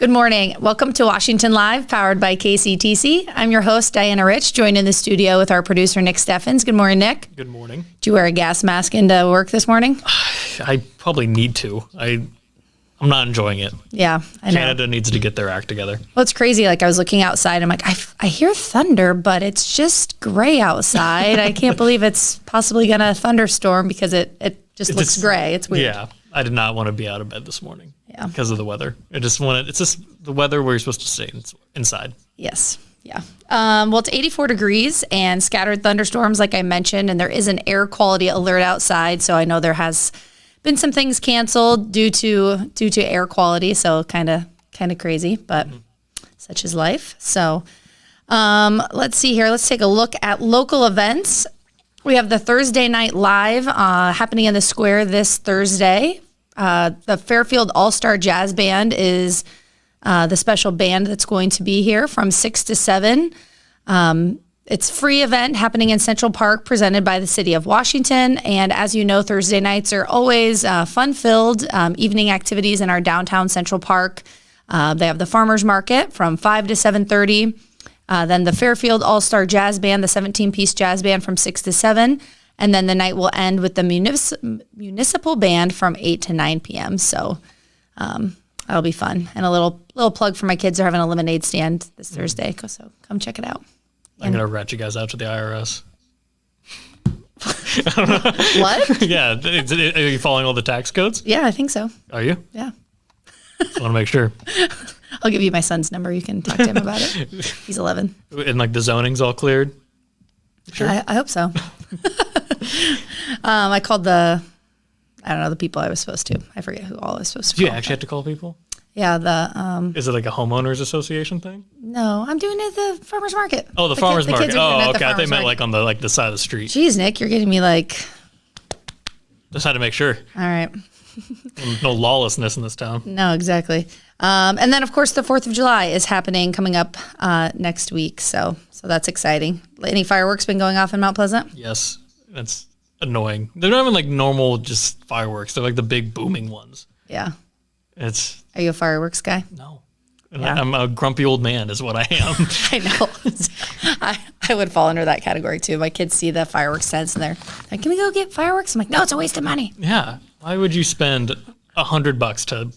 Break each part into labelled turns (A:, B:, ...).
A: Good morning. Welcome to Washington Live, powered by KCTC. I'm your host, Diana Rich, joined in the studio with our producer, Nick Steffens. Good morning, Nick.
B: Good morning.
A: Did you wear a gas mask into work this morning?
B: I probably need to. I'm not enjoying it.
A: Yeah, I know.
B: Canada needs to get their act together.
A: Well, it's crazy. Like, I was looking outside. I'm like, I hear thunder, but it's just gray outside. I can't believe it's possibly going to thunderstorm because it just looks gray. It's weird.
B: Yeah. I did not want to be out of bed this morning.
A: Yeah.
B: Because of the weather. It's just the weather where you're supposed to stay inside.
A: Yes. Yeah. Well, it's 84 degrees and scattered thunderstorms, like I mentioned, and there is an air quality alert outside. So I know there has been some things canceled due to air quality. So kind of crazy, but such is life. So let's see here. Let's take a look at local events. We have the Thursday Night Live happening in the square this Thursday. The Fairfield All-Star Jazz Band is the special band that's going to be here from 6 to 7. It's a free event happening in Central Park presented by the City of Washington. And as you know, Thursday nights are always fun-filled evening activities in our downtown Central Park. They have the Farmers Market from 5 to 7:30. Then the Fairfield All-Star Jazz Band, the 17-piece jazz band from 6 to 7. And then the night will end with the municipal band from 8 to 9 p.m. So that'll be fun. And a little plug for my kids. They're having a lemonade stand this Thursday. So come check it out.
B: I'm going to rat you guys out to the IRS.
A: What?
B: Yeah. Are you following all the tax codes?
A: Yeah, I think so.
B: Are you?
A: Yeah.
B: Just want to make sure.
A: I'll give you my son's number. You can talk to him about it. He's 11.
B: And like the zoning's all cleared?
A: Sure. I hope so. I called the people I was supposed to. I forget who all I was supposed to
B: Do you
A: call.
B: actually have to call people?
A: Yeah,
B: Is it like a homeowners association thing?
A: No, I'm doing it at the farmer's market.
B: Oh, the farmer's market.
A: Kids are doing it at the
B: Okay. I thought
A: farmer's
B: you meant
A: market.
B: like on the side of the street.
A: Jeez, Nick, you're getting me like.
B: Just had to make sure.
A: All right.
B: No lawlessness in this town.
A: No, exactly. And then, of course, the 4th of July is happening coming up next week. So that's exciting. Any fireworks been going off in Mount Pleasant?
B: Yes. That's annoying. They're not even like normal just fireworks. They're like the big booming ones.
A: Yeah.
B: Are
A: you a fireworks guy?
B: No. And
A: Yeah.
B: I'm a grumpy old man is what I am.
A: I know. I would fall under that category too. My kids see the fireworks tents and they're like, can we go get fireworks? I'm like, no, it's a waste of money.
B: Yeah. Why would you spend $100 to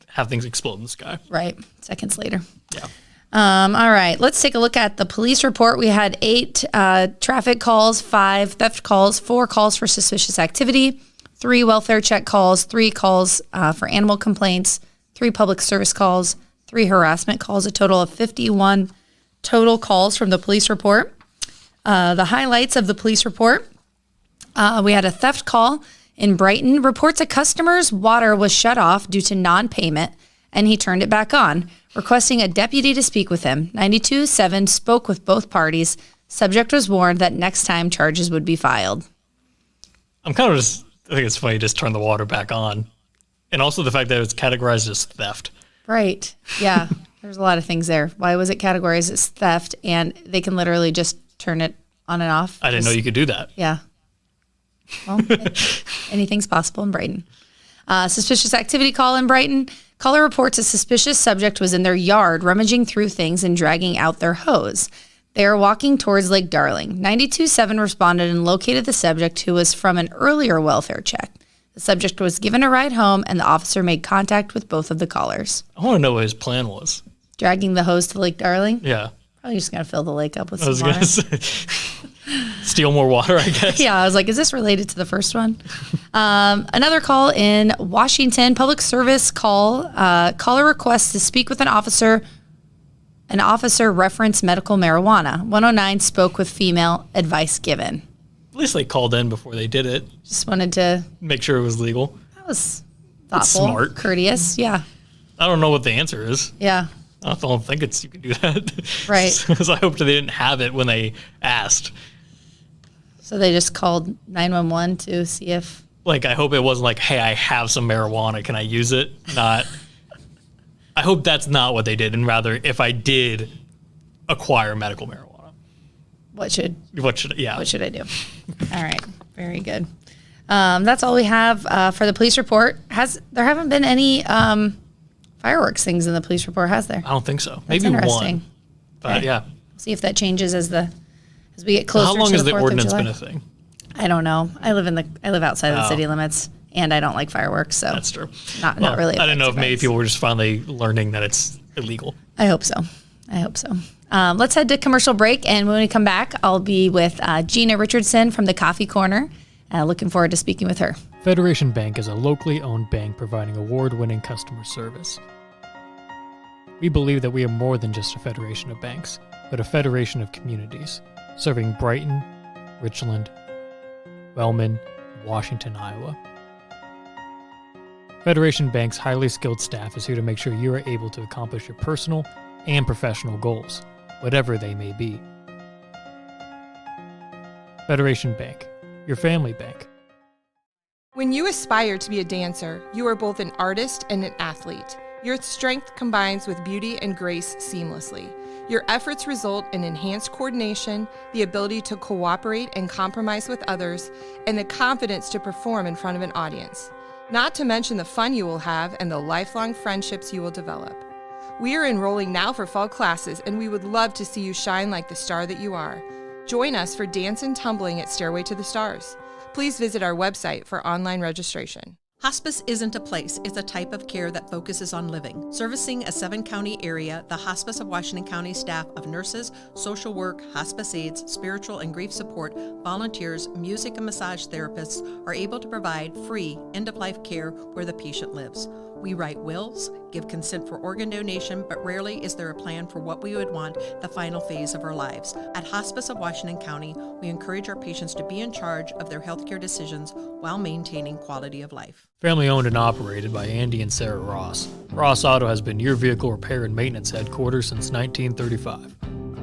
B: have things explode in the sky?
A: Right. Seconds later.
B: Yeah.
A: All right. Let's take a look at the police report. We had 8 traffic calls, 5 theft calls, 4 calls for suspicious activity, 3 welfare check calls, 3 calls for animal complaints, 3 public service calls, 3 harassment calls, a total of 51 total calls from the police report. The highlights of the police report. We had a theft call in Brighton. Reports a customer's water was shut off due to non-payment, and he turned it back on, requesting a deputy to speak with him. 92-7 spoke with both parties. Subject was warned that next time charges would be filed.
B: I think it's funny you just turn the water back on. And also the fact that it's categorized as theft.
A: Right. Yeah. There's a lot of things there. Why was it categorized as theft? And they can literally just turn it on and off.
B: I didn't know you could do that.
A: Yeah. Well, anything's possible in Brighton. Suspicious activity call in Brighton. Caller reports a suspicious subject was in their yard rummaging through things and dragging out their hose. They are walking towards Lake Darling. 92-7 responded and located the subject, who was from an earlier welfare check. The subject was given a ride home, and the officer made contact with both of the callers.
B: I want to know what his plan was.
A: Dragging the hose to Lake Darling?
B: Yeah.
A: Probably just going to fill the lake up with
B: I was
A: some water.
B: going to say, steal more water, I guess.
A: Yeah, I was like, is this related to the first one? Another call in Washington, public service call. Caller requests to speak with an officer. An officer referenced medical marijuana. 109 spoke with female, advice given.
B: At least they called in before they did it.
A: Just wanted to
B: make sure it was legal.
A: That was thoughtful,
B: smart,
A: courteous. Yeah.
B: I don't know what the answer is.
A: Yeah.
B: I don't think you can do that.
A: Right.
B: Because I hoped they didn't have it when they asked.
A: So they just called 911 to see if.
B: Like, I hope it wasn't like, hey, I have some marijuana. Can I use it? Not. I hope that's not what they did. And rather, if I did acquire medical marijuana. What should I do?
A: All right. Very good. That's all we have for the police report. There haven't been any fireworks things in the police report, has there?
B: I don't think so.
A: That's
B: Maybe
A: interesting.
B: one. But
A: Okay.
B: yeah.
A: See if that changes as we get closer to the 4th of July.
B: How long has the ordinance been a thing?
A: I don't know. I live outside of the city limits, and I don't like fireworks, so
B: That's true.
A: Not really.
B: I didn't know if
A: affected by
B: maybe
A: this.
B: people were just finally learning that it's illegal.
A: I hope so. Let's head to commercial break, and when we come back, I'll be with Gina Richardson from the Coffee Corner. Looking forward to speaking with her.
B: Federation Bank is a locally owned bank providing award-winning customer service. We believe that we are more than just a federation of banks, but a federation of communities, serving Brighton, Richland, Wellman, and Washington, Iowa. Federation Bank's highly skilled staff is here to make sure you are able to accomplish your personal and professional goals, whatever they may be. Federation Bank, your family bank.
C: When you aspire to be a dancer, you are both an artist and an athlete. Your strength combines with beauty and grace seamlessly. Your efforts result in enhanced coordination, the ability to cooperate and compromise with others, and the confidence to perform in front of an audience. Not to mention the fun you will have and the lifelong friendships you will develop. We are enrolling now for fall classes, and we would love to see you shine like the star that you are. Join us for Dance and Tumbling at Stairway to the Stars. Please visit our website for online registration.
D: Hospice isn't a place, it's a type of care that focuses on living. Servicing a 7-county area, the Hospice of Washington County staff of nurses, social work, hospice aides, spiritual and grief support, volunteers, music and massage therapists are able to provide free end-of-life care where the patient lives. We write wills, give consent for organ donation, but rarely is there a plan for what we would want the final phase of our lives. At Hospice of Washington County, we encourage our patients to be in charge of their healthcare decisions while maintaining quality of life.
B: Family owned and operated by Andy and Sarah Ross. Ross Auto has been your vehicle repair and maintenance headquarters since 1935.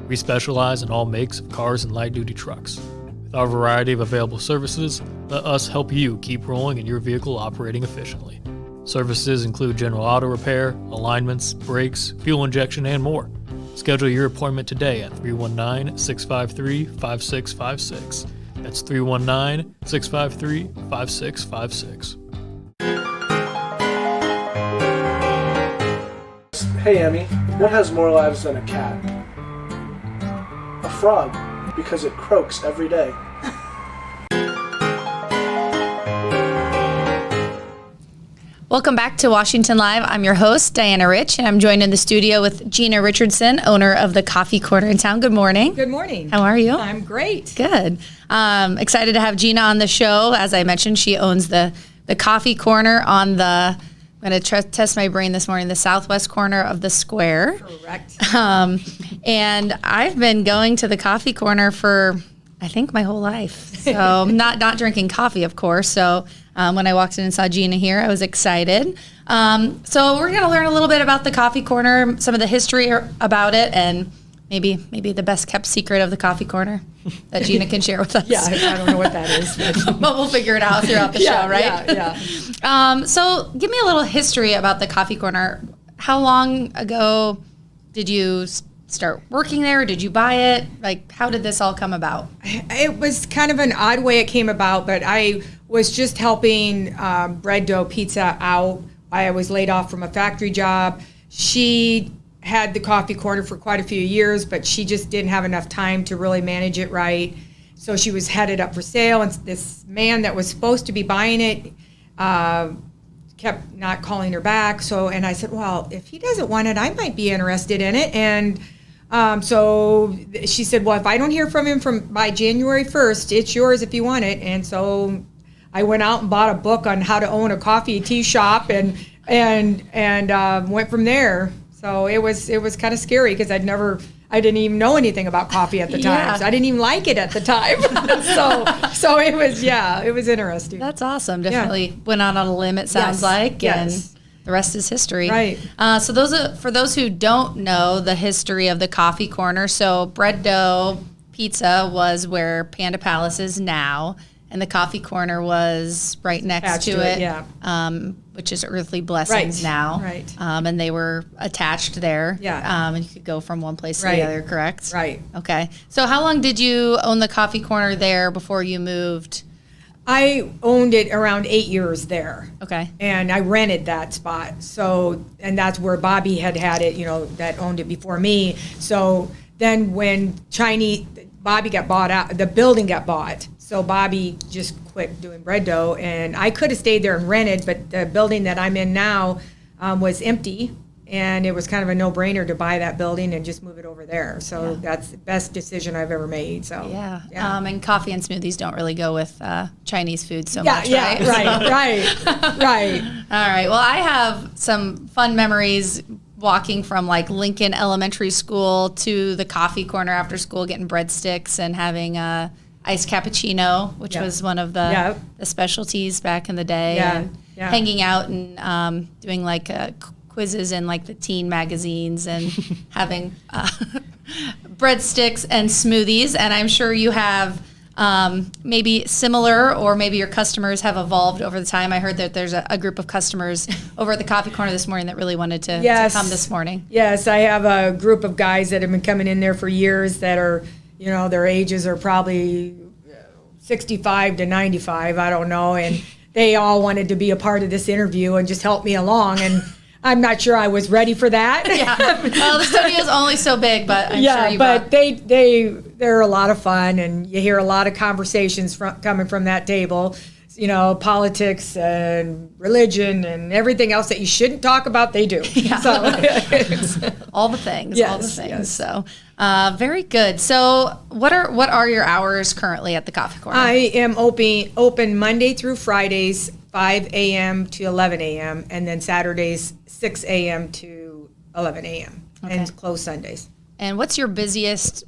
B: We specialize in all makes of cars and light-duty trucks. With our variety of available services, let us help you keep rolling and your vehicle operating efficiently. Services include general auto repair, alignments, brakes, fuel injection, and more. Schedule your appointment today at 319-653-5656. That's 319-653-5656.
E: Hey, Emmy, what has more lives than a cat? A frog, because it croaks every day.
A: Welcome back to Washington Live. I'm your host, Diana Rich, and I'm joined in the studio with Gina Richardson, owner of the Coffee Corner in town. Good morning.
F: Good morning.
A: How are you?
F: I'm great.
A: Good. Excited to have Gina on the show. As I mentioned, she owns the Coffee Corner on the, I'm going to test my brain this morning, the southwest corner of the square.
F: Correct.
A: And I've been going to the Coffee Corner for, I think, my whole life. So not drinking coffee, of course. So when I walked in and saw Gina here, I was excited. So we're going to learn a little bit about the Coffee Corner, some of the history about it, and maybe the best kept secret of the Coffee Corner that Gina can share with us.
F: Yeah, I don't know what that is.
A: But we'll figure it out throughout the show, right?
F: Yeah.
A: So give me a little history about the Coffee Corner. How long ago did you start working there? Did you buy it? Like, how did this all come about?
F: It was kind of an odd way it came about, but I was just helping Bread Dough Pizza out. I was laid off from a factory job. She had the Coffee Corner for quite a few years, but she just didn't have enough time to really manage it right. So she was headed up for sale, and this man that was supposed to be buying it kept not calling her back. And I said, well, if he doesn't want it, I might be interested in it. And so she said, well, if I don't hear from him by January 1st, it's yours if you want it. And so I went out and bought a book on how to own a coffee tea shop and went from there. So it was kind of scary because I didn't even know anything about coffee at the time.
A: Yeah.
F: So I didn't even like it at the time. so it was interesting.
A: That's awesome. Definitely went out on a limb, it sounds like.
F: Yes.
A: And the rest is history.
F: Right.
A: So for those who don't know the history of the Coffee Corner, so Bread Dough Pizza was where Panda Palace is now, and the Coffee Corner was right next
F: Attached
A: to
F: to
A: it,
F: it, yeah.
A: Which is Earthly Blessings
F: Right,
A: now.
F: right.
A: And they were attached there.
F: Yeah.
A: And you could go from one place to
F: Right.
A: the other, correct?
F: Right.
A: Okay. So how long did you own the Coffee Corner there before you moved
F: I owned it around 8 years there.
A: Okay.
F: And I rented that spot. So, and that's where Bobby had it, that owned it before me. So then when Bobby got bought out, the building got bought. So Bobby just quit doing bread dough. And I could have stayed there and rented, but the building that I'm in now was empty. And it was kind of a no-brainer to buy that building and just move it over there. So that's the best decision I've ever made. So
A: yeah. And coffee and smoothies don't really go with Chinese food so much, right?
F: Right.
A: All right. Well, I have some fun memories walking from like Lincoln Elementary School to the coffee corner after school, getting breadsticks and having iced cappuccino, which was one of the specialties back in the day. And hanging out and doing like quizzes in like the teen magazines and having breadsticks and smoothies. And I'm sure you have maybe similar, or maybe your customers have evolved over the time. I heard that there's a group of customers over at the coffee corner this morning that really wanted to come this morning.
F: Yes, I have a group of guys that have been coming in there for years that are, their ages are probably 65 to 95, I don't know. And they all wanted to be a part of this interview and just help me along. And I'm not sure I was ready for that.
A: Well, the studio's only so big, but I'm sure you
F: but they're a lot of fun, and you hear a lot of conversations coming from that table. Politics and religion and everything else that you shouldn't talk about, they do. So
A: all the things.
F: Yes.
A: So very good. So what are your hours currently at the coffee corner?
F: I am open Monday through Fridays, 5 a.m. to 11 a.m. and then Saturdays 6 a.m. to 11 a.m. and close Sundays.
A: And what's your busiest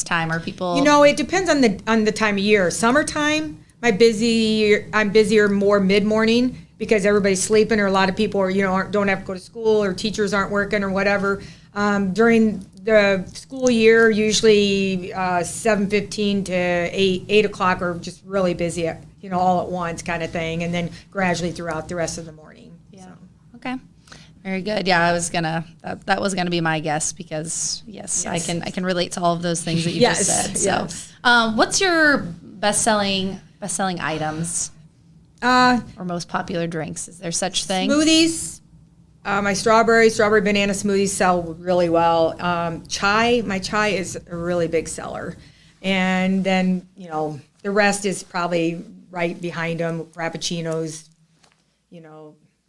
A: time? Are people?
F: It depends on the time of year. Summertime, I'm busier more mid-morning because everybody's sleeping, or a lot of people don't have to go to school, or teachers aren't working or whatever. During the school year, usually 7:15 to 8 o'clock are just really busy, all at once kind of thing, and then gradually throughout the rest of the morning.
A: Yeah. So. Okay. Very good. Yeah, I was that was gonna be my guess because yes. I can relate to all of those things that you just said. So, what's your best-selling items or most popular drinks? Is there such thing?
F: Smoothies. My strawberry banana smoothies sell really well. My chai is a really big seller, and then the rest is probably right behind them. Frappuccinos,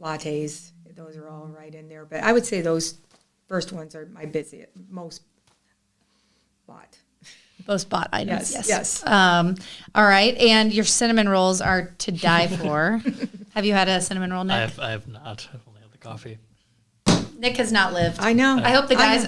F: lattes. Those are all right in there. But I would say those first ones are my most bought.
A: Most bought items.
F: Yes.
A: All right, and your cinnamon rolls are to die for. Have you had a cinnamon roll, Nick?
B: I have not. I've only had the coffee.
A: Nick has not lived.
F: I know.
A: I hope the guys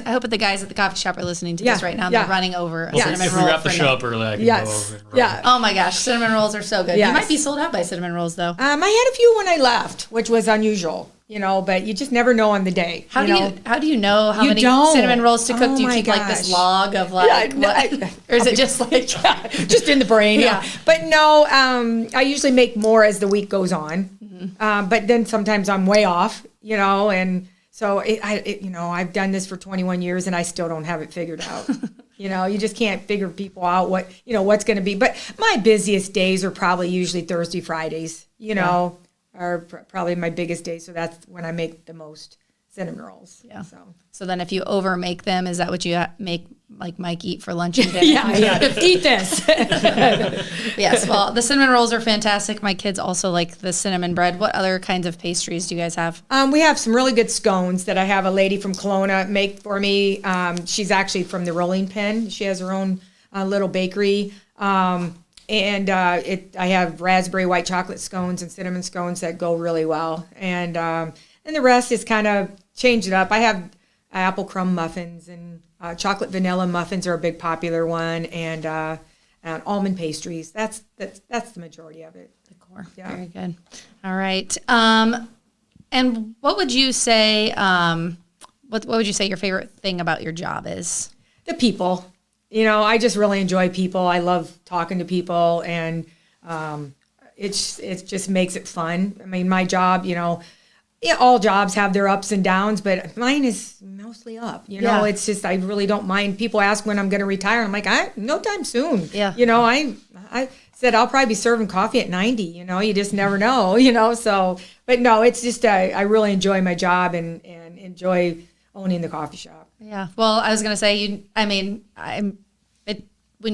A: at the coffee shop are listening to this right now. They're running over a cinnamon
B: If
A: roll.
B: we wrap the show up early, I can go over and roll.
A: Oh my gosh, cinnamon rolls are so good. You might be sold out by cinnamon rolls though.
F: I had a few when I left, which was unusual. But you just never know on the day.
A: How do you know how many cinnamon rolls to cook? Do you keep like this log of like what? Or is it just like
F: just in the brain? Yeah. But no, I usually make more as the week goes on. Mm-hmm. But then sometimes I'm way off, and so I've done this for 21 years and I still don't have it figured out. You just can't figure people out what's going to be. But my busiest days are probably usually Thursday, Fridays, are probably my biggest days. So that's when I make the most cinnamon rolls.
A: Yeah. So then if you over make them, is that what you make like Mike eat for lunch and dinner?
F: Yeah. Eat this.
A: Yes. Well, the cinnamon rolls are fantastic. My kids also like the cinnamon bread. What other kinds of pastries do you guys have?
F: We have some really good scones that I have a lady from Kelowna make for me. She's actually from the Rolling Pin. She has her own little bakery. And I have raspberry white chocolate scones and cinnamon scones that go really well. And the rest is kind of change it up. I have apple crumb muffins, and chocolate vanilla muffins are a big popular one, and almond pastries. That's the majority of it.
A: The core. Yeah. Very good. All right. And what would you say? What would you say your favorite thing about your job is?
F: The people. I just really enjoy people. I love talking to people, and it just makes it fun. I mean, my job, all jobs have their ups and downs, but mine is mostly up. It's just I really don't mind. People ask when I'm going to retire. I'm like, no time soon.
A: Yeah.
F: said, I'll probably be serving coffee at 90, you just never know, so, but no, it's just, I really enjoy my job and enjoy owning the coffee shop.
A: Yeah. Well, I was going to say, when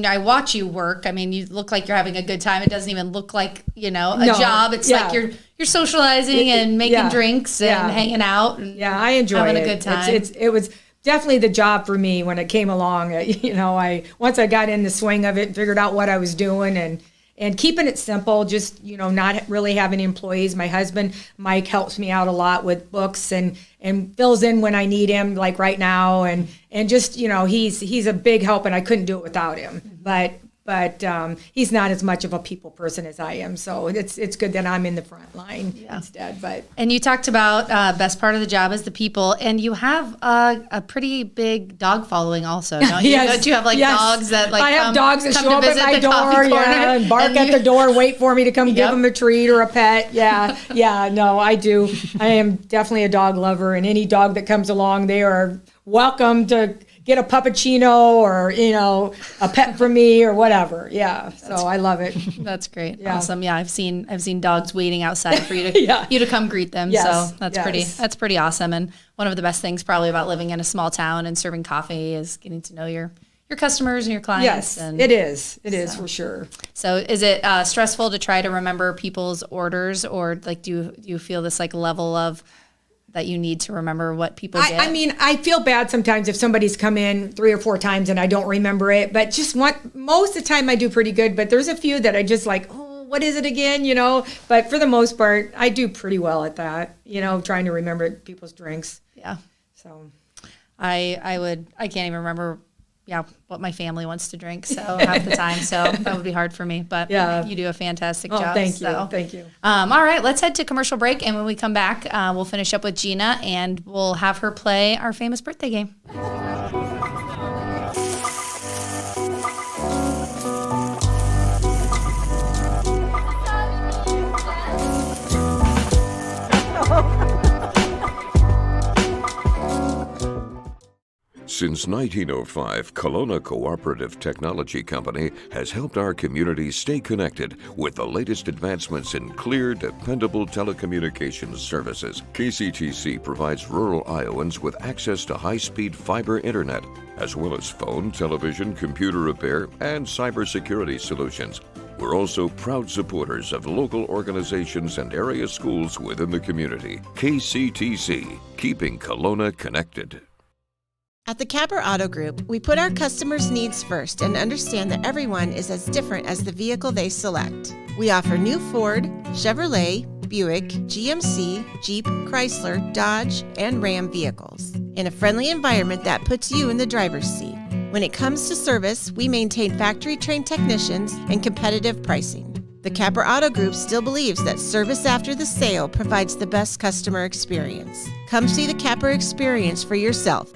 A: I watch you work, you look like you're having a good time. It doesn't even look like, a job. It's like you're socializing and making drinks and hanging out. And
F: I enjoy
A: having
F: it.
A: a good time.
F: It was definitely the job for me when it came along. Once I got in the swing of it and figured out what I was doing and keeping it simple, just, not really having employees. My husband, Mike, helps me out a lot with books and fills in when I need him, like right now. And just, he's a big help, and I couldn't do it without him. But he's not as much of a people person as I am. So it's good that I'm in the front line instead.
A: And you talked about best part of the job is the people, and you have a pretty big dog following also, don't you?
F: Yes.
A: Do you have dogs that
F: I have dogs that show up at my door, and bark
A: and
F: at the door, wait for me to come give them a treat or a pet. No, I do. I am definitely a dog lover, and any dog that comes along, they are welcome to get a puppuccino or, a pet from me or whatever. Yeah. So I love it.
A: That's great.
F: Yeah.
A: Awesome. Yeah. I've seen dogs waiting outside for you to, you to come greet them.
F: Yes.
A: So that's pretty awesome. And one of the best things probably about living in a small town and serving coffee is getting to know your customers and your clients.
F: Yes,
A: and
F: it is. It is for sure.
A: So is it stressful to try to remember people's orders, or do you feel this level of that you need to remember what people get?
F: I feel bad sometimes if somebody's come in 3 or 4 times and I don't remember it, but most of the time I do pretty good, but there's a few that I just what is it again, but for the most part, I do pretty well at that, trying to remember people's drinks.
A: Yeah.
F: So
A: I can't even remember what my family wants to drink, so half the time, so that would be hard for me, but you do a fantastic job.
F: Thank you.
A: All right, let's head to commercial break, and when we come back, we'll finish up with Gina, and we'll have her play our famous birthday game.
G: Since 1905, Kelowna Cooperative Technology Company has helped our community stay connected with the latest advancements in clear, dependable telecommunications services. KCTC provides rural Iowans with access to high-speed fiber internet, as well as phone, television, computer repair, and cybersecurity solutions. We're also proud supporters of local organizations and area schools within the community. KCTC, keeping Kelowna connected.
H: At the Capper Auto Group, we put our customers' needs first and understand that everyone is as different as the vehicle they select. We offer new Ford, Chevrolet, Buick, GMC, Jeep, Chrysler, Dodge, and Ram vehicles in a friendly environment that puts you in the driver's seat. When it comes to service, we maintain factory-trained technicians and competitive pricing. The Capper Auto Group still believes that service after the sale provides the best customer experience. Come see the Capper experience for yourself.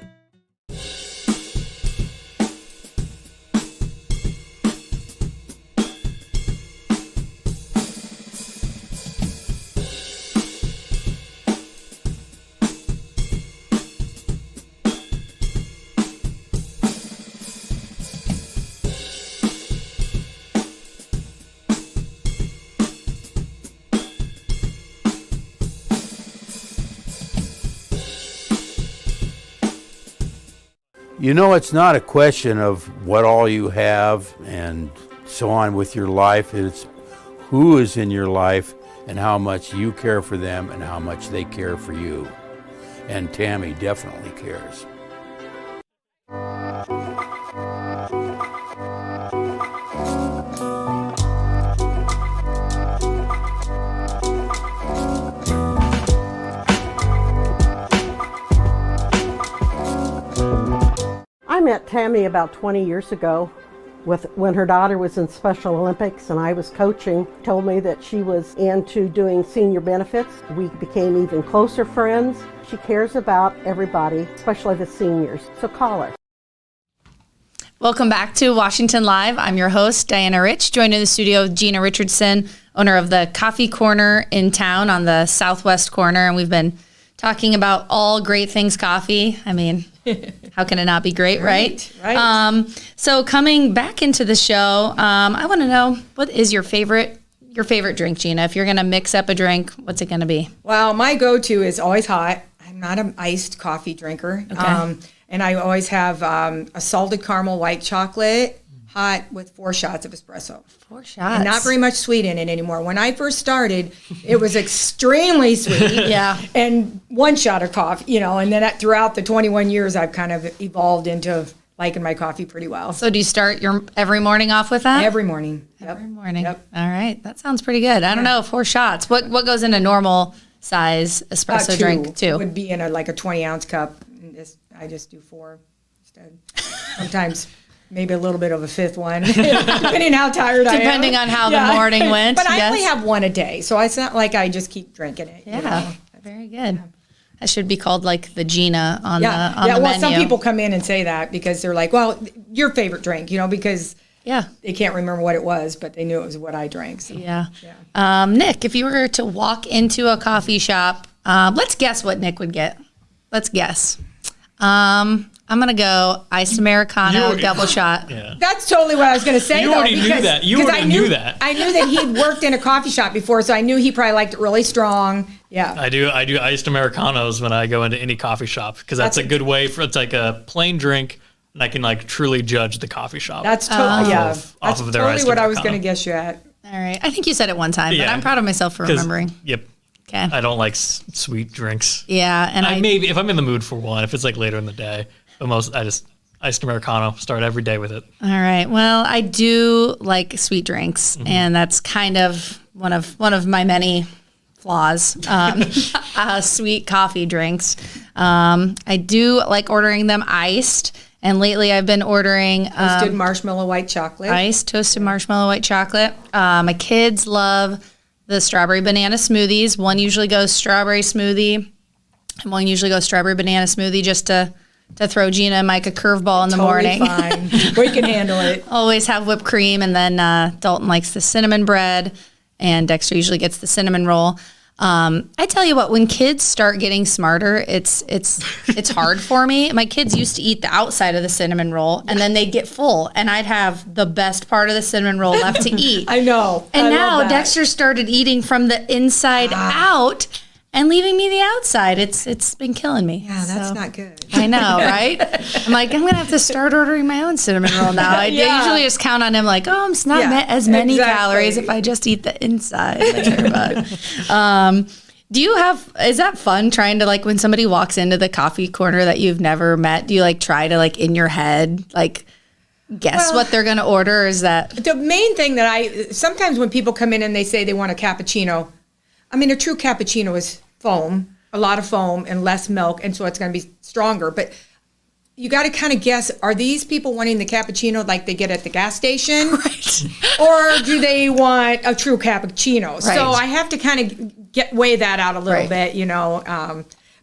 I: It's not a question of what all you have and so on with your life. It's who is in your life and how much you care for them and how much they care for you. And Tammy definitely cares.
J: I met Tammy about 20 years ago when her daughter was in Special Olympics and I was coaching. Told me that she was into doing senior benefits. We became even closer friends. She cares about everybody, especially the seniors. So call her.
A: Welcome back to Washington Live. I'm your host, Diana Rich, joined in the studio with Gina Richardson, owner of the Coffee Corner in town on the southwest corner. And we've been talking about all great things coffee. How can it not be great, right?
F: Right.
A: So coming back into the show, I want to know, what is your favorite drink, Gina? If you're going to mix up a drink, what's it going to be?
F: Well, my go-to is always hot. I'm not an iced coffee drinker.
A: Okay.
F: And I always have a salted caramel white chocolate hot with 4 shots of espresso.
A: 4 shots.
F: And not very much sweet in it anymore. When I first started, it was extremely sweet.
A: Yeah.
F: And 1 shot of coffee, and then throughout the 21 years, I've kind of evolved into liking my coffee pretty well.
A: So do you start your every morning off with that?
F: Every morning. Yep.
A: Every morning.
F: Yep.
A: All right. That sounds pretty good. I don't know, 4 shots. What goes in a normal size espresso drink? 2
F: would be in a 20-ounce cup. And I just do 4 instead. Sometimes maybe a little bit of a 5th one, depending how tired I am.
A: Depending on how the morning went.
F: But I only have 1 a day, so it's not like I just keep drinking it.
A: Yeah. Very good. Yeah. That should be called like the Gina on the
F: well,
A: menu.
F: Some people come in and say that because they're like, well, your favorite drink, because they can't remember what it was, but they knew it was what I drank. So.
A: Yeah. Nick, if you were to walk into a coffee shop, let's guess what Nick would get. Let's guess. I'm going to go iced Americano double shot.
B: Yeah.
F: That's totally what I was going to say,
B: You already knew that. You already knew that.
F: I knew that he'd worked in a coffee shop before, so I knew he probably liked it really strong. Yeah.
B: I do iced Americanos when I go into any coffee shop because that's a good way for, it's like a plain drink, and I can truly judge the coffee shop.
F: That's totally,
B: off of their iced
F: what I was
B: Americano.
F: going to guess you at.
A: All right. I think you said it one time, but I'm proud of myself for remembering.
B: Yep.
A: Okay.
B: I don't like sweet drinks.
A: Yeah, and I
B: maybe if I'm in the mood for one, if it's later in the day, but I just iced Americano, start every day with it.
A: All right. Well, I do like sweet drinks, and that's kind of one of my many flaws. Sweet coffee drinks. I do like ordering them iced, and lately I've been ordering
F: toasted marshmallow white chocolate.
A: Iced toasted marshmallow white chocolate. My kids love the strawberry banana smoothies. One usually goes strawberry smoothie, and one usually goes strawberry banana smoothie just to throw Gina and Mike a curveball in the morning.
F: Fine. We can handle it.
A: Always have whipped cream, and then Dalton likes the cinnamon bread, and Dexter usually gets the cinnamon roll. I tell you what, when kids start getting smarter, it's hard for me. My kids used to eat the outside of the cinnamon roll, and then they'd get full, and I'd have the best part of the cinnamon roll left to eat.
F: I know.
A: And now Dexter started eating from the inside out and leaving me the outside. It's been killing me.
F: Yeah, that's not good.
A: I know, right? I'm like, I'm going to have to start ordering my own cinnamon roll now. I usually just count on him it's not as many calories if I just eat the inside. Do you is that fun trying to when somebody walks into the coffee corner that you've never met, do you try to in your head, guess what they're going to order? Or is that
F: the main thing that sometimes when people come in and they say they want a cappuccino, a true cappuccino is foam, a lot of foam and less milk, and so it's going to be stronger. But you got to kind of guess, are these people wanting the cappuccino like they get at the gas station?
A: Right.
F: Or do they want a true cappuccino?
A: Right.
F: So I have to kind of weigh that out a little bit,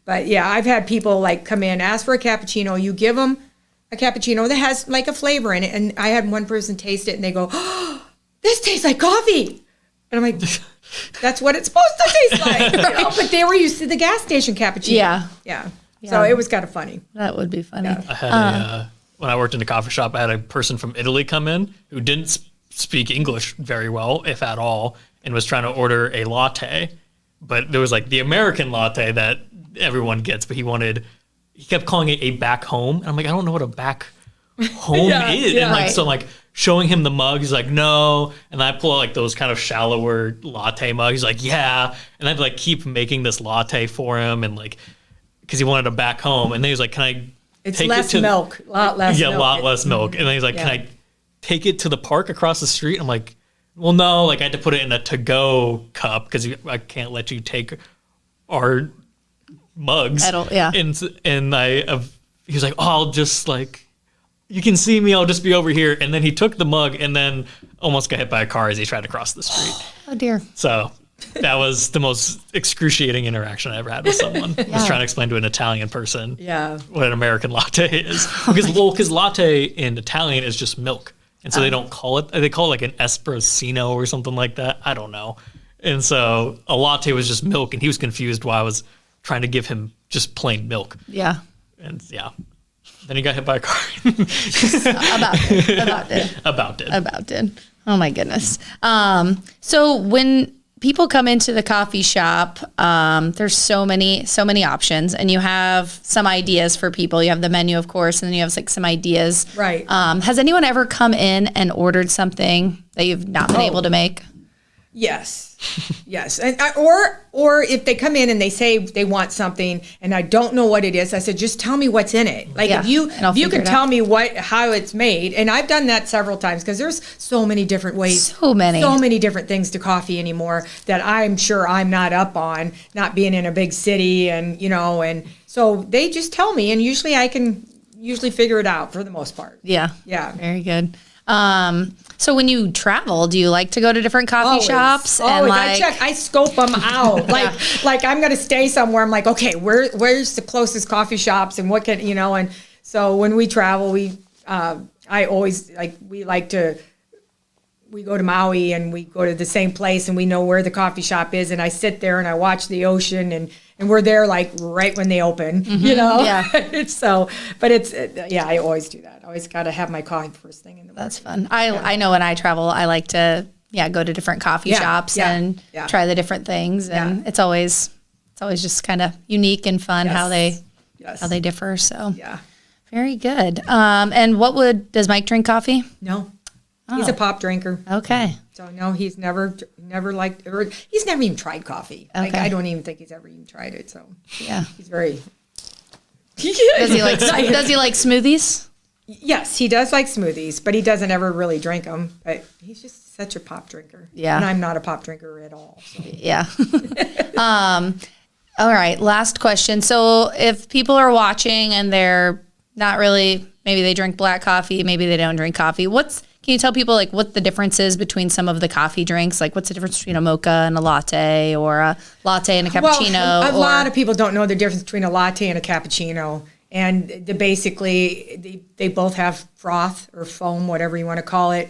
F: But yeah, I've had people come in, ask for a cappuccino. You give them a cappuccino that has a flavor in it. And I had one person taste it and they go, oh, this tastes like coffee. And I'm like, that's what it's supposed to taste like. But they were used to the gas station cappuccino. Yeah. So it was kind of funny.
A: That would be funny.
B: I had when I worked in a coffee shop, I had a person from Italy come in who didn't speak English very well, if at all, and was trying to order a latte. But there was the American latte that everyone gets, but he kept calling it a back home. And I'm like, I don't know what a back home is.
F: Yeah.
B: And so I'm showing him the mug. He's like, no. And I pull out those kind of shallower latte mugs. He's like, yeah. And I'd keep making this latte for him and because he wanted a back home. And then he was like, can I take
F: less
B: it to
F: milk, a lot less milk.
B: Yeah, a lot less milk. And then he's like, can I take it to the park across the street? I'm like, well, no, I had to put it in a to-go cup because I can't let you take our mugs.
A: Yeah.
B: And he was like, oh, I'll just you can see me, I'll just be over here. And then he took the mug and then almost got hit by a car as he tried to cross the street.
A: Oh, dear.
B: So that was the most excruciating interaction I ever had with someone. I was trying to explain to an Italian person what an American latte is. Because latte in Italian is just milk. And so they don't call it, they call it an espresso or something like that. I don't know. And so a latte was just milk, and he was confused why I was trying to give him just plain milk.
A: Yeah.
B: And Then he got hit by a car.
A: About did. Oh my goodness. So when people come into the coffee shop, there's so many options, and you have some ideas for people. You have the menu, of course, and then you have like some ideas.
F: Right.
A: Has anyone ever come in and ordered something that you've not been able to make?
F: Yes. Yes. And or if they come in and they say they want something and I don't know what it is, I said, just tell me what's in it. Like if you can tell me how it's made. And I've done that several times because there's so many different ways. So many different things to coffee anymore that I'm sure I'm not up on, not being in a big city and so they just tell me, and usually I can figure it out for the most part.
A: Yeah.
F: Yeah.
A: Very good. So when you travel, do you like to go to different coffee shops?
F: And I scope them out. Like I'm going to stay somewhere. I'm like, okay, where's the closest coffee shops and what can, and so when we travel, we go to Maui and we go to the same place and we know where the coffee shop is. And I sit there and I watch the ocean and we're there like right when they open,
A: Yeah.
F: I always do that. I always got to have my coffee first thing in the morning.
A: That's fun. I know when I travel, I like to, go to different coffee shops and try the different things. And it's always just kind of unique and fun how they differ. So very good. And does Mike drink coffee?
F: No. He's a pop drinker.
A: Okay.
F: So no, he's never liked, or he's never even tried coffee.
A: Okay.
F: Like, I don't even think he's ever even tried it. So
A: yeah,
F: he's very.
A: Does he like smoothies?
F: Yes, he does like smoothies, but he doesn't ever really drink them. But he's just such a pop drinker.
A: Yeah.
F: And I'm not a pop drinker at all. So.
A: Yeah. All right. Last question. So if people are watching and they're not really, maybe they drink black coffee, maybe they don't drink coffee. Can you tell people like what the difference is between some of the coffee drinks? Like what's the difference between a mocha and a latte, or a latte and a cappuccino?
F: Well, a lot of people don't know the difference between a latte and a cappuccino. And they both have froth or foam, whatever you want to call it.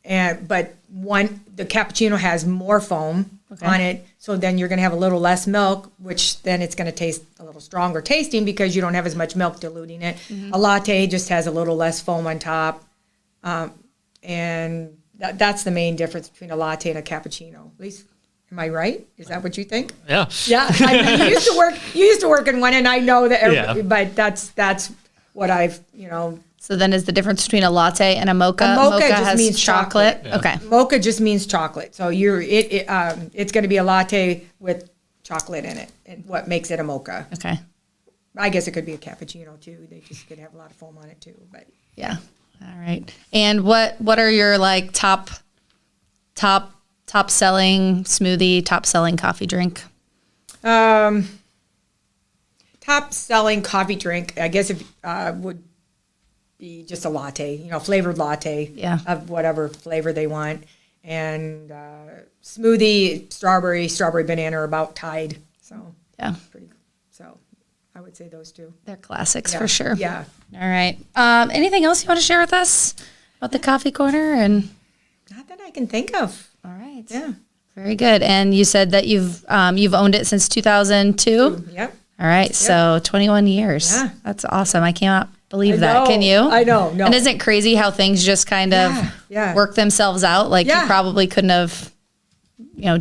F: But the cappuccino has more foam on it, so then you're going to have a little less milk, which then it's going to taste a little stronger tasting because you don't have as much milk diluting it. Mm-hmm. A latte just has a little less foam on top, and that's the main difference between a latte and a cappuccino. At least, am I right? Is that what you think?
B: Yeah.
F: Yeah. You used to work in one, and I know that. But that's what I've
A: So then is the difference between a latte and a mocha?
F: A mocha just
A: has
F: means chocolate.
B: Yeah.
A: Okay.
F: Mocha just means chocolate. So it's going to be a latte with chocolate in it, and what makes it a mocha.
A: Okay.
F: I guess it could be a cappuccino too. They just could have a lot of foam on it too. But
A: yeah. All right. And what are your like top selling smoothie, top selling coffee drink?
F: Top selling coffee drink, I guess would be just a latte, flavored latte of whatever flavor they want. And smoothie, strawberry banana are about tied. So
A: yeah.
F: So I would say those two.
A: They're classics for sure.
F: Yeah.
A: All right. Anything else you want to share with us about the coffee corner? And
F: not that I can think of.
A: All right.
F: Yeah.
A: Very good. And you said that you've owned it since 2002?
F: Yep.
A: All right. So 21 years.
F: Yeah.
A: That's awesome. I cannot believe that. Can you?
F: I know. No.
A: And isn't it crazy how things just kind of work themselves out? Like you probably couldn't have,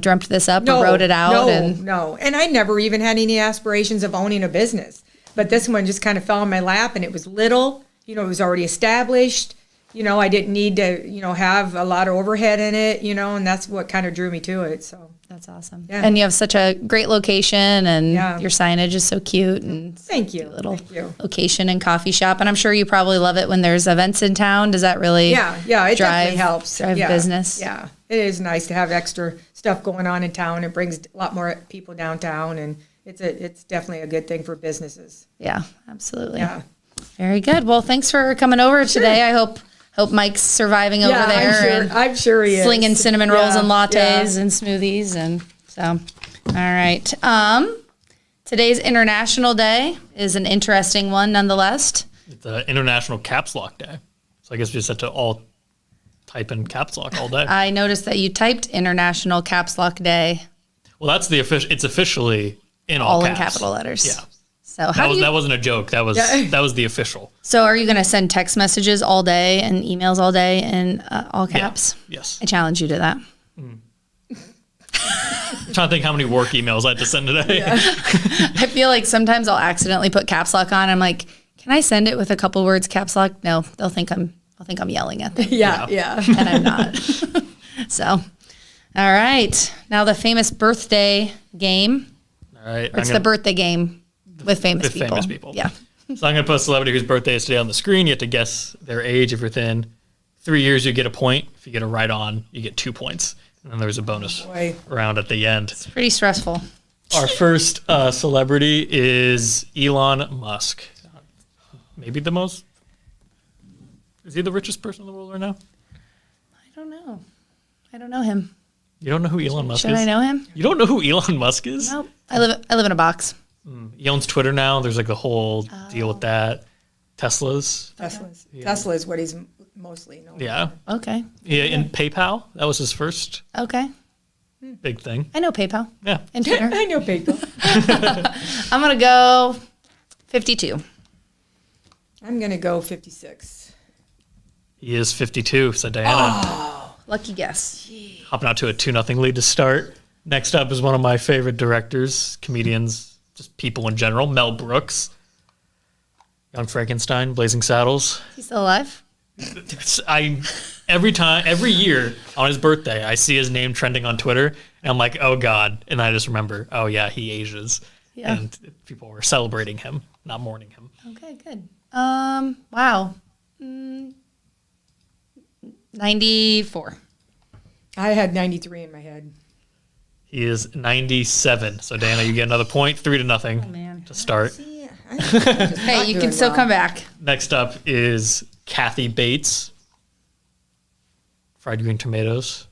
A: dreamt this up or wrote it out.
F: No. And I never even had any aspirations of owning a business. But this one just kind of fell in my lap, and it was little. It was already established. I didn't need to, have a lot of overhead in it, and that's what kind of drew me to it. So
A: that's awesome.
F: Yeah.
A: And you have such a great location, and your signage is so cute. And
F: thank you.
A: Little location and coffee shop. And I'm sure you probably love it when there's events in town. Does that really
F: it definitely helps.
A: Drive business?
F: Yeah. It is nice to have extra stuff going on in town. It brings a lot more people downtown, and it's definitely a good thing for businesses.
A: Yeah, absolutely.
F: Yeah.
A: Very good. Well, thanks for coming over today. I hope Mike's surviving over there.
F: I'm sure he is.
A: Slinging cinnamon rolls and lattes and smoothies. And so, all right. Today's International Day is an interesting one nonetheless.
B: It's International Caps Lock Day. So I guess we just have to all type in caps lock all day.
A: I noticed that you typed International Caps Lock Day.
B: Well, that's it's officially in all caps.
A: In capital letters.
B: Yeah.
A: So how
B: that wasn't a joke. That was the official.
A: So are you going to send text messages all day and emails all day in all caps?
B: Yeah. Yes.
A: I challenge you to that.
B: I'm trying to think how many work emails I had to send today. Yeah.
A: I feel like sometimes I'll accidentally put caps lock on. I'm like, can I send it with a couple words caps lock? No, I'll think I'm yelling at them.
F: Yeah.
A: And I'm not. So, all right. Now the famous birthday game.
B: All right.
A: It's the birthday game with famous people.
B: Famous people.
A: Yeah.
B: So I'm going to put a celebrity whose birthday is today on the screen. You have to guess their age. If you're within 3 years, you get a point. If you get it right on, you get 2 points. And then there's a bonus round at the end.
A: It's pretty stressful.
B: Our first celebrity is Elon Musk. Maybe the most. Is he the richest person in the world right now?
A: I don't know. I don't know him.
B: You don't know who Elon Musk is?
A: Should I know him?
B: You don't know who Elon Musk is?
A: Nope. I live in a box.
B: He owns Twitter now. There's like the whole deal with that. Tesla's.
F: Tesla is what he's mostly known for.
B: Yeah.
A: Okay.
B: Yeah, and PayPal. That was his first
A: Okay.
B: big thing.
A: I know PayPal.
B: Yeah.
A: And Twitter.
F: I know PayPal.
A: I'm going to go 52.
F: I'm going to go 56.
B: He is 52, so Diana.
A: Lucky guess.
B: Hopping out to a 2-0 lead to start. Next up is one of my favorite directors, comedians, just people in general, Mel Brooks. Young Frankenstein, Blazing Saddles.
A: He's still alive?
B: Every year on his birthday, I see his name trending on Twitter, and I'm like, oh God. And I just remember, oh yeah, he ages.
A: Yeah.
B: And people were celebrating him, not mourning him.
A: Okay, good. Wow. 94.
F: I had 93 in my head.
B: He is 97. So Diana, you get another point, 3-0 to start.
A: Hey, you can still come back.
B: Next up is Kathy Bates. Fried Green Tomatoes.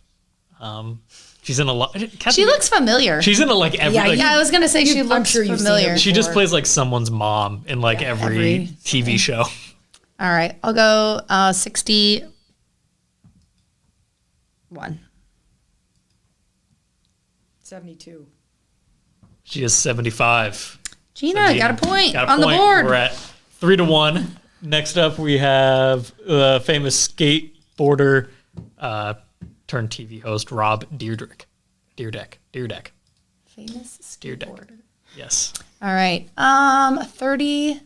B: She's in a lot.
A: She looks familiar.
B: She's in a like every.
A: Yeah, I was gonna say she looks familiar.
B: She just plays like someone's mom in like every TV show.
A: All right, I'll go 61.
F: 72.
B: She is 75.
A: Gina,
B: So
A: got a point
B: got a
A: on
B: point.
A: the board.
B: We're at 3-1. Next up, we have famous skateboarder turned TV host Rob Dyrdek.
A: Famous
B: skateboarder. Yes.
A: All right. 30.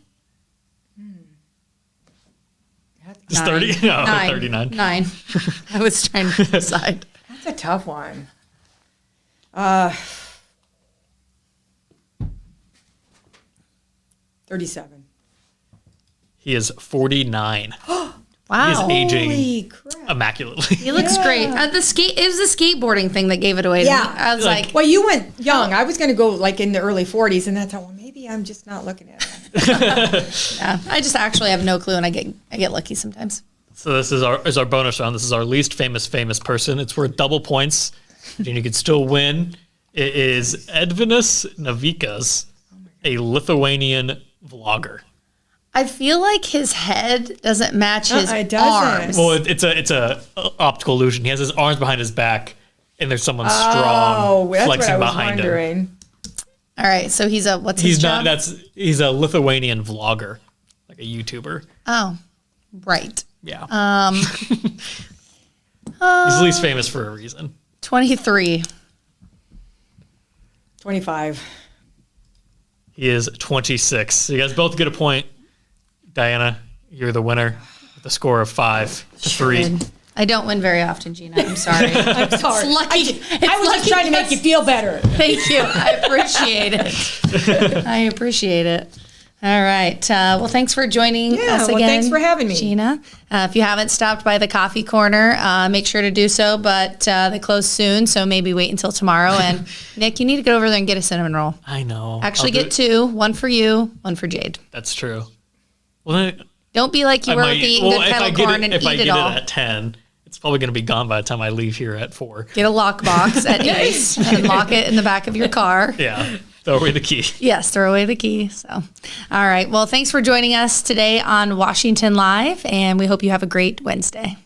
B: Is 30? No,
A: 9.
B: 39.
A: 9. I was trying to decide.
F: That's a tough one. 37.
B: He is 49.
A: Wow.
B: He is aging
F: Holy crap.
B: immaculately.
A: He looks great. It was the skateboarding thing that gave it away to me. I was like,
F: well, you went young. I was going to go like in the early 40s, and that's how, well, maybe I'm just not looking at it.
A: yeah, I just actually have no clue, and I get lucky sometimes.
B: So this is our bonus round. This is our least famous person. It's worth double points, and you could still win. It is Edvinas Navikas, a Lithuanian vlogger.
A: I feel like his head doesn't match his
F: it doesn't.
A: arms.
B: Well, it's a optical illusion. He has his arms behind his back, and there's someone strong
F: that's
B: flexing
F: what I was
B: behind
F: wondering.
B: him.
A: All right, so he's what's his job?
B: He's a Lithuanian vlogger, like a YouTuber.
A: Oh, right.
B: Yeah. He's least famous for a reason.
A: 23.
F: 25.
B: He is 26. So you guys both get a point. Diana, you're the winner with a score of 5-3.
A: I don't win very often, Gina. I'm sorry.
F: I'm sorry.
A: It's lucky.
F: I was just trying to make you feel better.
A: Thank you. I appreciate it. I appreciate it. All right. Well, thanks for joining us again.
F: Thanks for having me,
A: Gina. If you haven't stopped by the coffee corner, make sure to do so. But they close soon, so maybe wait until tomorrow. And Nick, you need to get over there and get a cinnamon roll.
B: I know.
A: Actually, get 2. 1 for you, 1 for Jade.
B: That's true. Well, then
A: don't be like you were with the eating good kettle corn and eat it all.
B: If I get it at 10, it's probably going to be gone by the time I leave here at 4.
A: Get a lockbox at Ace and lock it in the back of your car.
B: Yeah. Throw away the key.
A: Yes, throw away the key. So, all right. Well, thanks for joining us today on Washington Live, and we hope you have a great Wednesday.